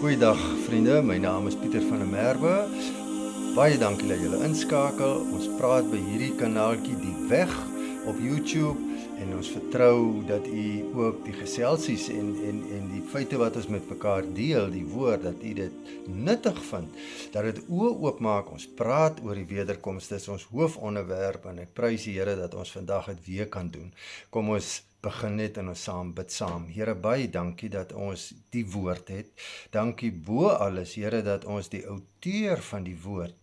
Goeiedag vriende, my naam is Pieter van der Merwe. Baie dankie dat julle inskakel. Ons praat by hierdie kanaaltjie Die Weg op YouTube en ons vertrou dat u ook die geselsies en die feite wat ons met mekaar deel, die woord, dat u dit nuttig vind, dat dit oë oopmaak. Ons praat oor die wederkoms, dis ons hoofonderwerp en ek prys die Here dat ons vandag dit weer kan doen. Kom ons begin net en ons bid saam. Here, baie dankie dat ons die woord het. Dankie bo alles, Here, dat ons die outeur van die woord,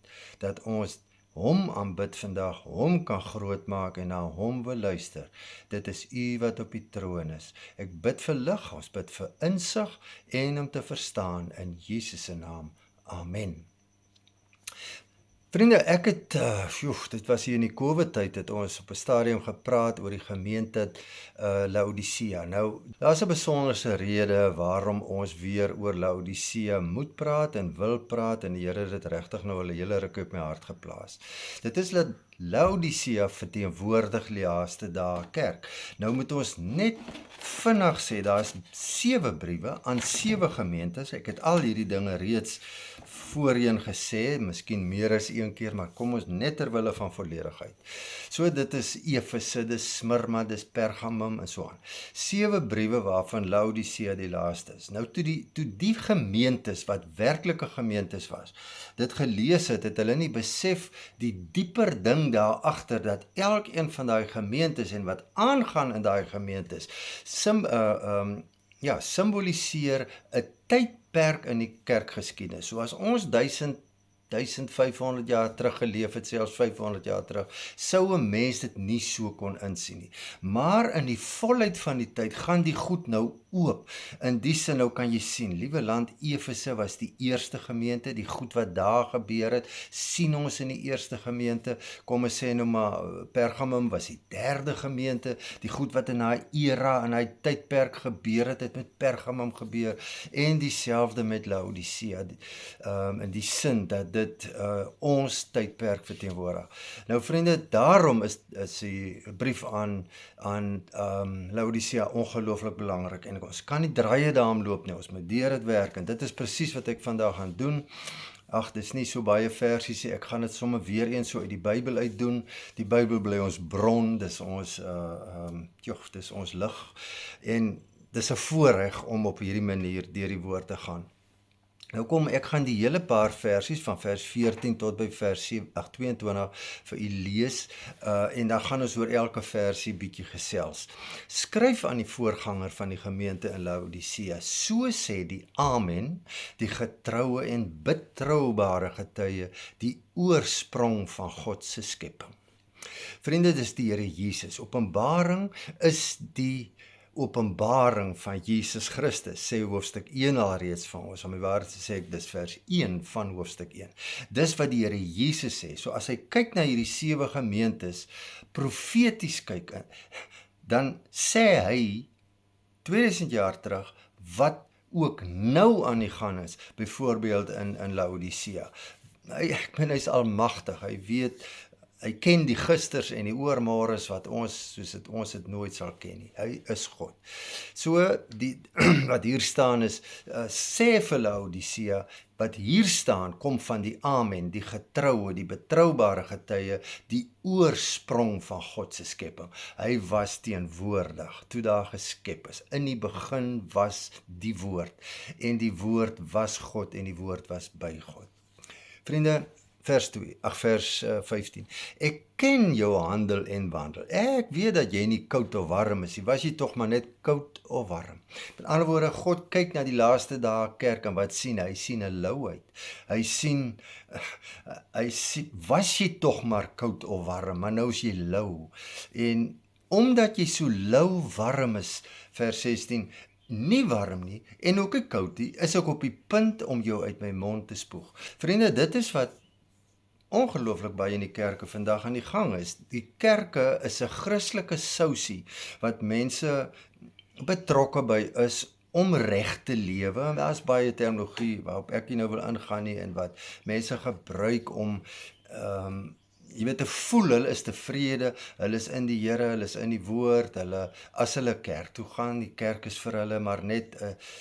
dat ons hom aanbid vandag, hom kan grootmaak en na hom wil luister. Dit is u wat op die troon is. Ek bid vir lig, ons bid vir insig en om te verstaan in Jesus se naam. Amen. Vriende, ek het, dit was hier in die COVID-tyd, het ons op 'n stadium gepraat oor die gemeente Laodicea. Nou, daar's 'n besonderse rede waarom ons weer oor Laodicea moet praat en wil praat, en die Here het dit regtig nou 'n hele ruk op my hart geplaas. Dit is dat Laodicea verteenwoordig die laaste dae kerk. Nou moet ons net vinnig sê, daar's 7 briewe aan 7 gemeentes. Ek het al hierdie dinge reeds voorheen gesê, miskien meer as een keer, maar kom ons net ter wille van volledigheid. So dit is Efese, dis Smyrna, dis Pergamum en so aan. 7 briewe waarvan Laodicea die laaste is. Nou toe die gemeentes wat werklike gemeentes was, dit gelees het hulle nie besef die dieper ding daar agter, dat elkeen van daai gemeentes en wat aangaan in daai gemeentes simboliseer 'n tydperk in die kerkgeskiedenis. So as ons 1500 jaar terug geleef het, selfs 500 jaar terug, sou 'n mens dit nie so kon insien nie. Maar in die volheid van die tyd gaan die goed nou oop. In die sin nou kan jy sien, liewe land, Efese was die eerste gemeente, die goed wat daar gebeur het, sien ons in die eerste gemeente. Kom ons sê nou maar, Pergamum was die derde gemeente, die goed wat in daai era, in daai tydperk gebeur het met Pergamum gebeur, en dieselfde met Laodicea, in die sin dat dit ons tydperk verteenwoordig. Nou vriende, daarom is die brief aan Laodicea ongelooflik belangrik, en ons kan nie draaie daarom loop nie, ons moet deur dit werk, en dit is presies wat ek vandag gaan doen. Ag, dis nie so baie versies nie, ek gaan dit sommer weer eens so uit die Bybel uit doen. Die Bybel bly ons bron, dis ons dis ons lig, en dis 'n voorreg om op hierdie manier deur die woord te gaan. Nou kom, ek gaan die hele paar versies van vers 14 tot by vers 22 vir u lees, en dan gaan ons oor elke versie bietjie gesels. Skryf aan die voorganger van die gemeente in Laodicea, so sê die Amen, die getroue en betroubare getuie, die oorsprong van God se skepping. Vriende, dis die Here Jesus. Openbaring is die openbaring van Jesus Christus, sê hoofstuk 1 al reeds van ons. Om die waarheid te sê, dis vers 1 van hoofstuk 1. Dis wat die Here Jesus sê. So as hy kyk na hierdie 7 gemeentes, profeties kyk, dan sê hy 2000 jaar terug wat ook nou aan die gang is, byvoorbeeld in Laodicea. Ek meen, hy is almagtig, hy weet, hy ken die gisters en die oormores wat ons dit nooit sal ken nie. Hy is God. So, wat hier staan is, sê vir Laodicea, wat hier staan, kom van die Amen, die getroue, die betroubare getuie, die oorsprong van God se skepping. Hy was teenwoordig, toe daar geskep is. In die begin was die woord, en die woord was God, en die woord was by God. Vriende, vers 15. Ek ken jou handel en wandel. Ek weet dat jy nie koud of warm is. Was jy tog maar net koud of warm. Met ander woorde, God kyk na die laaste dae kerk, en wat sien hy? Hy sien 'n louheid. Hy sien, was jy tog maar koud of warm, maar nou is jy lou. En omdat jy so lou warm is, vers 16, nie warm nie, en ook nie koud nie, is ek op die punt om jou uit my mond te spoeg. Vriende, dit is wat ongelooflik baie in die kerke vandag aan die gang is. Die kerke is 'n Christelike sousie, wat mense betrokke by is om reg te lewe. Daar is baie terminologie waarop ek nie nou wil ingaan nie, en wat mense gebruik om jy weet, te voel, hulle is tevrede, hulle is in die Here, hulle is in die woord, as hulle kerk toe gaan, die kerk is vir hulle maar net,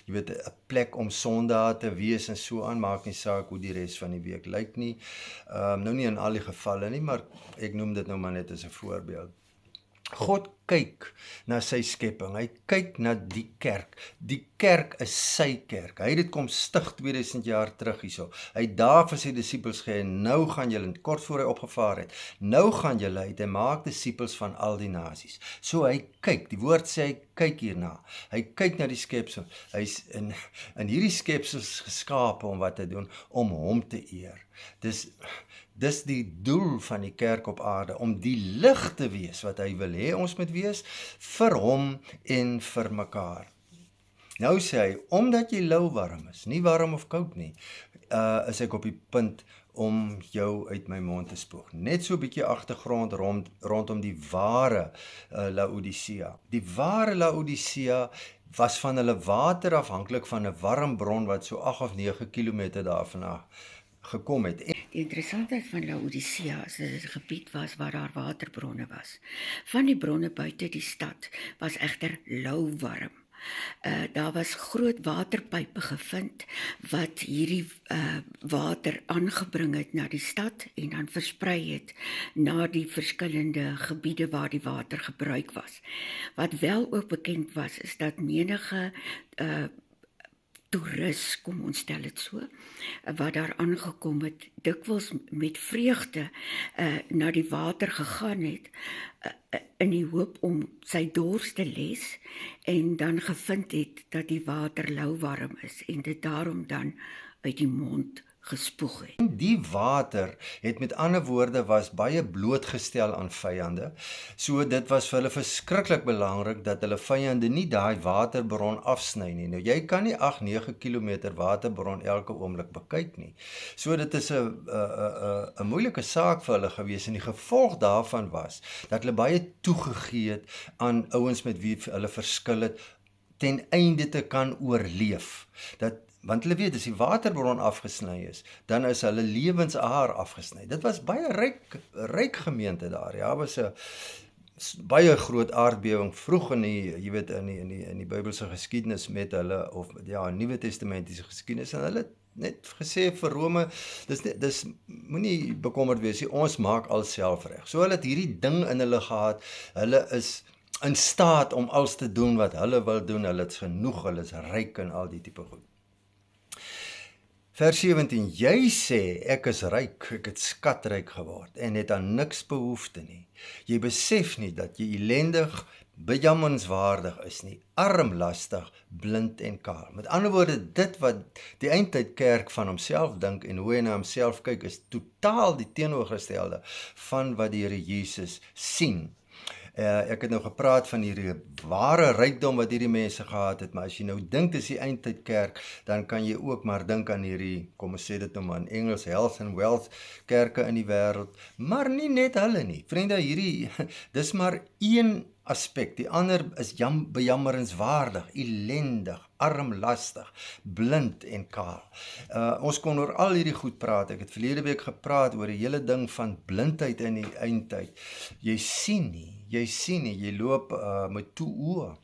jy weet, 'n plek om sondaar te wees en so aan, maak nie saak hoe die res van die week lyk nie. Nou nie in al die gevalle nie, maar ek noem dit nou maar net as 'n voorbeeld. God kyk na sy skepping, hy kyk na die kerk. Die kerk is sy kerk. Hy het dit kom stig 2000 jaar terug hierso. Hy het daar vir sy disippels gesê, nou gaan julle, kort voor hy opgevaar het, nou gaan julle uit en maak disippels van al die nasies. So hy kyk, die woord sê hy kyk hierna. Hy kyk na die skepsel. Hy's in hierdie skepsels geskape om wat te doen, om hom te eer. Dis die doel van die kerk op aarde, om die lig te wees wat hy wil hê ons moet wees, vir hom en vir mekaar. Nou sê hy, omdat jy lauwarm is, nie warm of koud nie, is ek op die punt om jou uit my mond te spoeg. Net so 'n bietjie agtergrond rondom die ware Laodicea. Die ware Laodicea was van hulle water afhanklik van 'n warm bron wat so 8 of 9 kilometer daarvan gekom het. Die interessantheid van Laodicea is dat dit 'n gebied was waar daar waterbronne was. Van die bronne buite die stad was egter lauwarm. Daar was groot waterpype gevind wat hierdie water aangebring het na die stad en dan versprei het na die verskillende gebiede waar die water gebruik was. Wat wel ook bekend was, is dat menige toerus, kom ons stel dit so, wat daar aangekom het, dikwels met vreugde na die water gegaan het, in die hoop om sy dors te les, en dan gevind het dat die water lauwarm is, en dit daarom dan uit die mond gespoeg het. Die water het met ander woorde was baie blootgestel aan vyande, so dit was vir hulle verskriklik belangrik dat hulle vyande nie daai waterbron afsny nie. Nou jy kan nie 8-9 kilometer waterbron elke oomblik bekyk nie. So dit is 'n moeilike saak vir hulle gewees, en die gevolg daarvan was dat hulle baie toegegee het aan ouens met wie hulle verskil het, ten einde te kan oorleef. Want hulle weet, as die waterbron afgesny is, dan is hulle lewensaar afgesny. Dit was baie ryk gemeente daar. Ja, was 'n baie groot aardbewing vroeg in die Bybelse geskiedenis met hulle, of ja, Nuwe Testamentiese geskiedenis, en hulle het net gesê vir Rome, dis moenie bekommerd wees nie, ons maak alself reg. So hulle het hierdie ding in hulle gehad, hulle is in staat om alles te doen wat hulle wil doen, hulle het genoeg, hulle is ryk in al die tipe goed. Vers 17, jy sê, ek is ryk, ek het skatryk geword, en het aan niks behoefte nie. Jy besef nie dat jy elendig, bejammerenswaardig is nie, arm, lastig, blind en kaal. Met ander woorde, dit wat die eindtydkerk van homself dink en hoe hy na homself kyk, is totaal die teenoorgestelde van wat die Here Jesus sien. Ek het nou gepraat van hierdie ware rykdom wat hierdie mense gehad het, maar as jy nou dink dis die eindtydkerk, dan kan jy ook maar dink aan hierdie, kom ons sê dit nou maar in Engels, health and wealth kerke in die wêreld, maar nie net hulle nie. Vriende, dis maar een aspek, die ander is bejammerenswaardig, elendig, arm, lastig, blind en kaal. Ons kon oor al hierdie goed praat. Ek het verlede week gepraat oor die hele ding van blindheid in die eindtyd. Jy sien nie, jy loop met toe oë.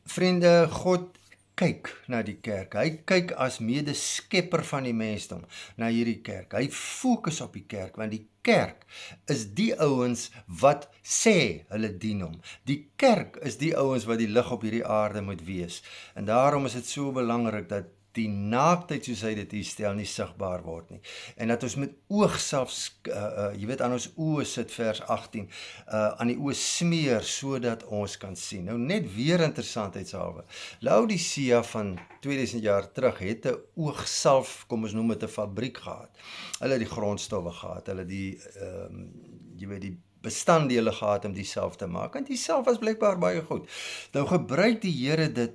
Vriende, God kyk na die kerk. Hy kyk as medeskepper van die mensdom na hierdie kerk. Hy fokus op die kerk, want die kerk is die ouens wat sê hulle dien hom. Die kerk is die ouens wat die lig op hierdie aarde moet wees. En daarom is dit so belangrik dat die naaktheid, soos hy dit hier stel, nie sigbaar word nie. En dat ons met oog selfs, aan ons oë sit, vers 18, aan die oë smeer, sodat ons kan sien. Nou net weer interessantheidshalwe. Laodicea van 2000 jaar terug het 'n oogsalf, kom ons noem dit 'n fabriek gehad. Hulle het die grondstowwe gehad, hulle die bestanddele gehad om die self te maak, en die self was blykbaar baie goed. Nou gebruik die Here dit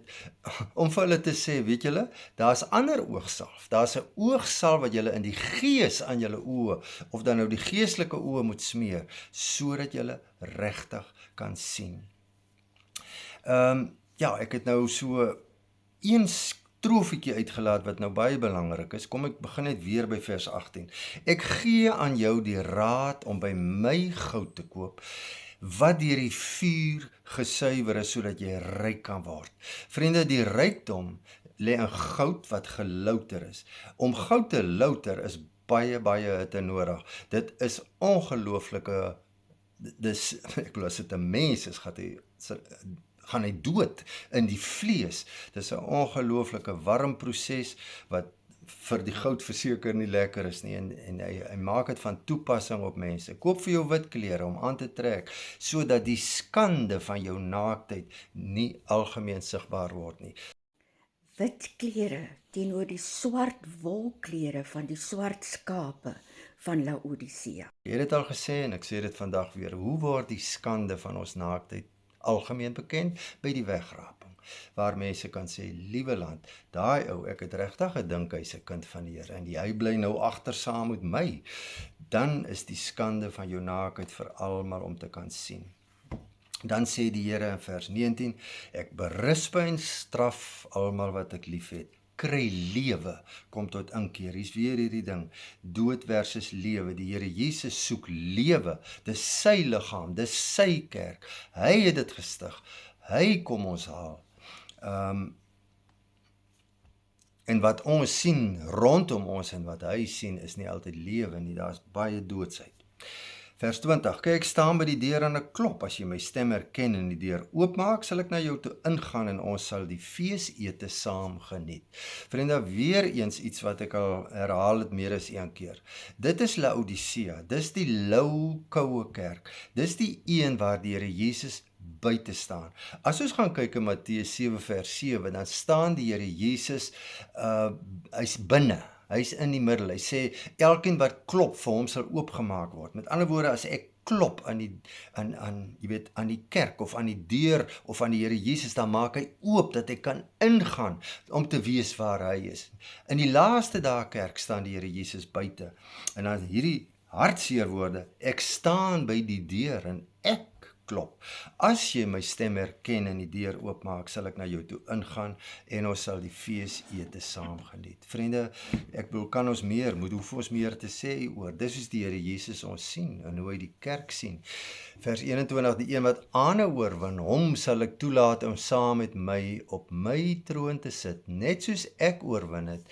om vir hulle te sê, weet julle, daar's ander oogsalf, daar's 'n oogsalf wat julle in die gees aan julle oë, of dan nou die geestelike oë moet smeer, sodat julle regtig kan sien. Ek het nou so een strofietjie uitgelaat wat nou baie belangrik is. Kom, ek begin net weer by vers 18. Ek gee aan jou die raad om by my goud te koop, wat deur die vuur gesuiwer is, sodat jy ryk kan word. Vriende, die rykdom lê in goud wat gelouter is. Om goud te louter is baie hitte nodig. Dit is ongelooflike, ek bedoel, as dit 'n mens is, gaan hy dood in die vlees. Dis 'n ongelooflike warm proses wat vir die goud verseker nie lekker is nie, en hy maak dit van toepassing op mense. Koop vir jou wit klere om aan te trek, sodat die skande van jou naaktheid nie algemeen sigbaar word nie. Wit klere teenoor die swart wolklere van die swart skape van Laodicea. Jy het dit al gesê en ek sê dit vandag weer. Hoe word die skande van ons naaktheid algemeen bekend? By die wegraping, waar mense kan sê, liewe land, daai ou, ek het regtig gedink hy's 'n kind van die Here en hy bly nou agter saam met my. Dan is die skande van jou naaktheid vir almal om te kan sien. Dan sê die Here in vers 19, ek berisp en straf almal wat ek lief het. Kry lewe, kom tot inkeer. Hier's weer hierdie ding, dood versus lewe. Die Here Jesus soek lewe, dis sy liggaam, dis sy kerk. Hy het dit gestig, hy kom ons haal. En wat ons sien rondom ons en wat hy sien is nie altyd lewe nie, daar's baie doodsheid. Vers 20, kyk, ek staan by die deur en ek klop, as jy my stem herken en die deur oopmaak, sal ek na jou toe ingaan en ons sal die feesete saam geniet. Vriende, weer eens iets wat ek al herhaal het meer as een keer. Dit is Laodicea, dis die lou, koue kerk, dis die een waar die Here Jesus buite staan. As ons gaan kyk in Matteus 7 vers 7, dan staan die Here Jesus, hy's binne. Hy's in die middel. Hy sê, elkeen wat klop vir hom sal oopgemaak word. Met ander woorde, as ek klop aan die kerk of aan die deur of aan die Here Jesus, dan maak hy oop dat ek kan ingaan om te weet waar hy is. In die laaste dae kerk staan die Here Jesus buite. En dan hierdie hartseer woorde, ek staan by die deur en ek klop. As jy my stem herken en die deur oopmaak, sal ek na jou toe ingaan en ons sal die feesete saam geniet. Vriende, ek bedoel, kan ons meer, hoef ons meer te sê oor. Dis is die Here Jesus ons sien en hoe hy die kerk sien. Vers 21, die een wat aanhou oorwin, hom sal ek toelaat om saam met my op my troon te sit, net soos ek oorwin het,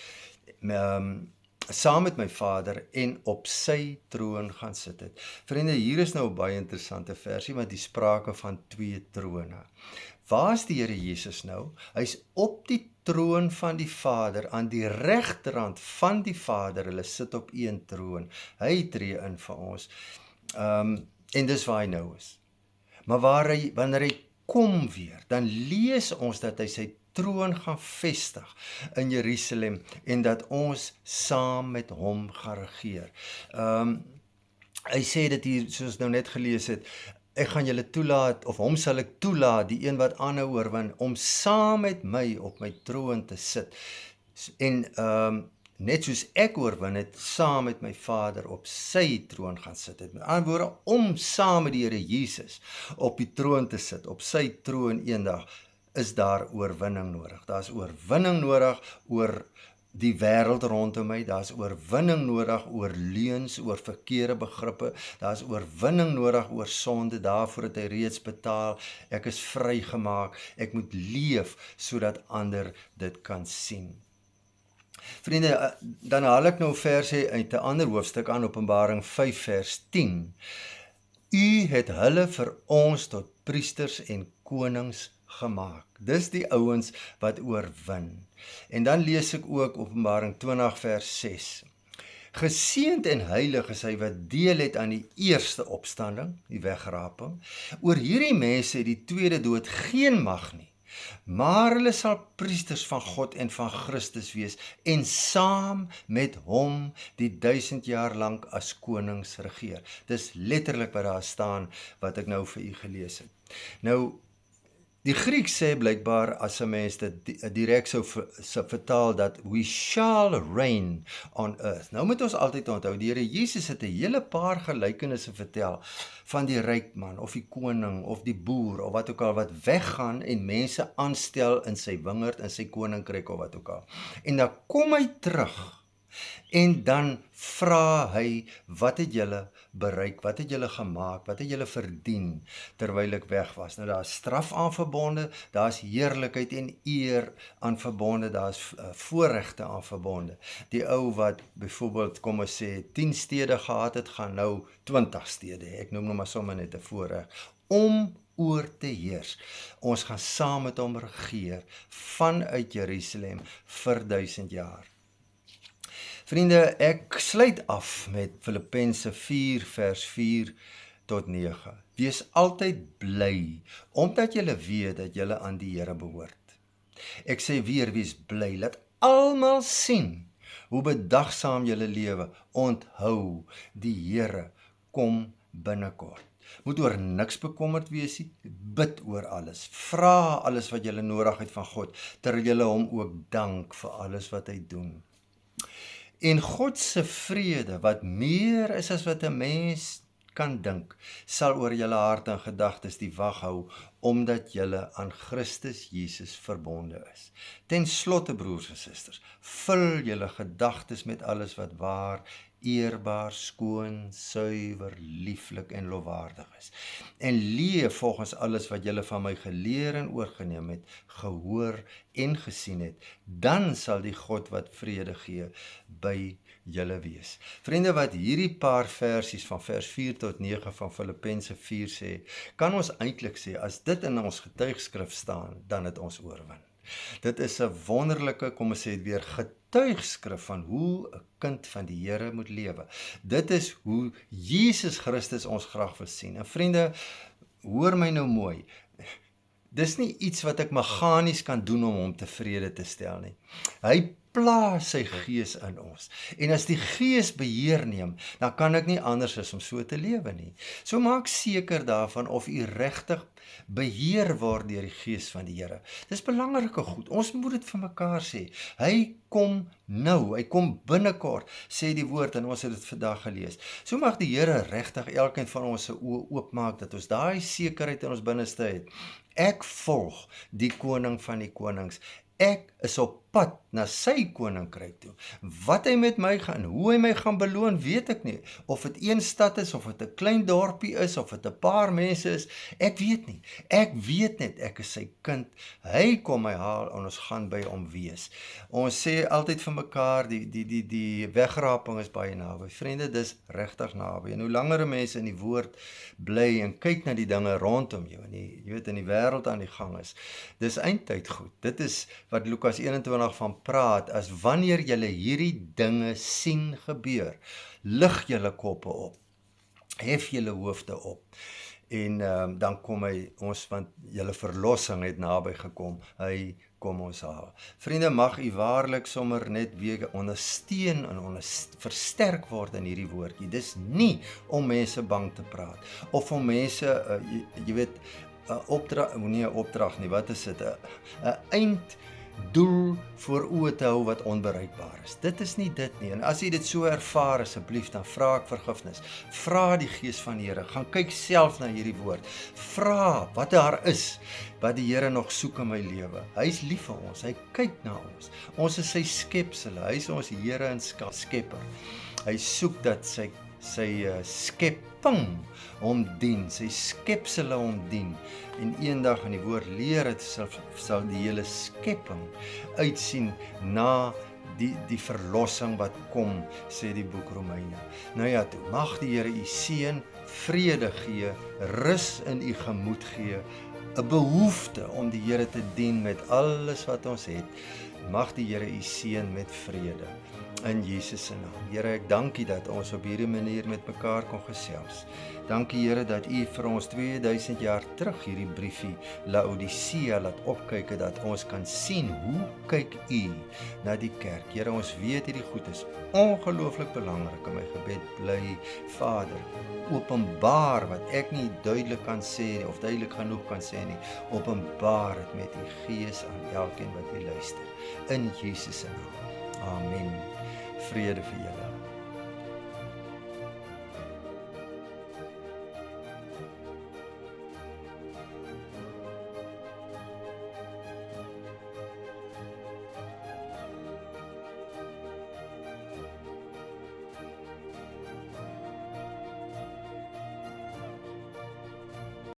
saam met my Vader en op sy troon gaan sit het. Vriende, hier is nou 'n baie interessante versie, want die sprake van 2 trone. Waar is die Here Jesus nou? Hy's op die troon van die Vader, aan die regterhand van die Vader. Hulle sit op een troon. Hy tree in vir ons. En dis waar hy nou is. Maar wanneer hy kom weer, dan lees ons dat hy sy troon gaan vestig in Jerusalem en dat ons saam met hom gaan regeer. Hy sê dit hier, soos nou net gelees het, ek gaan julle toelaat, of hom sal ek toelaat, die een wat aanhou oorwin, om saam met my op my troon te sit. En net soos ek oorwin het, saam met my Vader op sy troon gaan sit het. Met ander woorde, om saam met die Here Jesus op die troon te sit, op sy troon eendag, is daar oorwinning nodig. Daar's oorwinning nodig oor die wêreld rondom my, daar's oorwinning nodig oor leuns, oor verkeerde begrippe, daar's oorwinning nodig oor sonde, daarvoor het hy reeds betaal, ek is vrygemaak, ek moet leef, sodat ander dit kan sien. Vriende, dan haal ek nou verse uit 'n ander hoofstuk aan, Openbaring 5 vers 10. U het hulle vir ons tot priesters en konings gemaak. Dis die ouens wat oorwin. En dan lees ek ook Openbaring 20 vers 6. Geseënd en heilig is hy wat deel het aan die eerste opstanding, die wegraping. Oor hierdie mense het die tweede dood geen mag nie, maar hulle sal priesters van God en van Christus wees en saam met hom die 1000 jaar lank as konings regeer. Dis letterlik wat daar staan wat ek nou vir u gelees het. Nou, Die Griek sê blykbaar as 'n mens dit direk sou vertaal dat we shall reign on earth. Nou moet ons altyd onthou, die Here Jesus het 'n hele paar gelykenisse vertel van die ryk man of die koning of die boer of wat ook al wat weggaan en mense aanstel in sy wingerd, in sy koninkryk of wat ook al. En dan kom hy terug. En dan vra hy, wat het julle bereik, wat het julle gemaak, wat het julle verdien terwyl ek weg was. Nou daar is straf aan verbonde, daar is heerlikheid en eer aan verbonde, daar is voorregte aan verbonde. Die ou wat byvoorbeeld, kom ons sê, 10 stede gehad het, gaan nou 20 stede, ek noem nou maar sommer net 'n voorreg, om oor te heers. Ons gaan saam met hom regeer, vanuit Jerusalem vir 1000 jaar. Vriende, ek sluit af met Filippense 4 vers 4 tot 9. Wees altyd bly, omdat julle weet dat julle aan die Here behoort. Ek sê weer, wees bly, laat almal sien hoe bedagsaam julle lewe. Onthou, die Here kom binnekort. Moet oor niks bekommerd wees nie, bid oor alles, vra alles wat julle nodig het van God, terwyl julle hom ook dank vir alles wat hy doen. En God se vrede, wat meer is as wat 'n mens kan dink, sal oor julle harte en gedagtes die wag hou, omdat julle aan Christus Jesus verbonde is. Ten slotte, broers en susters, vul julle gedagtes met alles wat waar, eerbaar, skoon, suiwer, lieflik en lofwaardig is. En leef volgens alles wat julle van my geleer en oorgeneem het, gehoor en gesien het, dan sal die God wat vrede gee by julle wees. Vriende, wat hierdie paar versies van vers 4 tot 9 van Filippense 4 sê, kan ons eintlik sê, as dit in ons getuigskrif staan, dan het ons oorwin. Dit is 'n wonderlike, kom ons sê dit weer, getuigskrif van hoe 'n kind van die Here moet lewe. Dit is hoe Jesus Christus ons graag wil sien. En vriende, hoor my nou mooi. Dis nie iets wat ek meganies kan doen om hom tevrede te stel nie. Hy plaas sy gees in ons. En as die gees beheer neem, dan kan ek nie anders as om so te lewe nie. So maak seker daarvan of u regtig beheer word deur die gees van die Here. Dis belangrike goed. Ons moet dit vir mekaar sê. Hy kom nou, hy kom binnekort, sê die woord, en ons het dit vandag gelees. So mag die Here regtig elkeen van ons se oë oopmaak, dat ons daai sekerheid in ons binneste het. Ek volg die koning van die konings. Ek is op pad na sy koninkryk toe. Wat hy met my gaan, hoe hy my gaan beloon, weet ek nie. Of dit een stad is, of dit 'n klein dorpie is, of dit 'n paar mense is, ek weet nie. Ek weet net, ek is sy kind. Hy kom my haal en ons gaan by hom wees. Ons sê altyd vir mekaar, die wegraping is baie naby. Vriende, dis regtig naby. En hoe langer mense in die woord bly en kyk na die dinge rondom jou, en jy weet in die wêreld aan die gang is, dis eintyd goed. Dit is wat Lukas 21 van praat, as wanneer julle hierdie dinge sien gebeur, lig julle koppe op, hef julle hoofde op, en dan kom hy ons, want julle verlossing het naby gekom, hy kom ons haal. Vriende, mag u waarlik sommer net weer ondersteun en versterk word in hierdie woordjie. Dis nie om mense bang te praat, of om mense, jy weet, opdrag nie, wat is dit, 'n einddoel voor oë te hou wat onbereikbaar is. Dit is nie dit nie, en as jy dit so ervaar, asseblief, dan vra ek vergifnis. Vra die Gees van die Here, gaan kyk self na hierdie woord. Vra wat daar is, wat die Here nog soek in my lewe. Hy is lief vir ons, hy kyk na ons. Ons is sy skepsele, hy is ons Here en Skepper. Hy soek dat sy skepping hom dien, sy skepsele hom dien. En eendag in die woord leer het, sal die hele skepping uitsien na die verlossing wat kom, sê die boek Romeine. Nou ja, toe, mag die Here u seën, vrede gee, rus in u gemoed gee, 'n behoefte om die Here te dien met alles wat ons het. Mag die Here u seën met vrede. In Jesus se naam. Here, ek dankie dat ons op hierdie manier met mekaar kon gesels. Dankie Here dat U vir ons 2000 jaar terug hierdie briefie Laodicea laat opkyk het, dat ons kan sien hoe kyk U na die kerk. Here, ons weet hierdie goed is ongelooflik belangrik. In my gebed bly Vader, openbaar wat ek nie duidelik kan sê nie, of duidelik genoeg kan sê nie, openbaar het met U Gees aan elkeen wat U luister. In Jesus se naam. Amen. Vrede vir julle.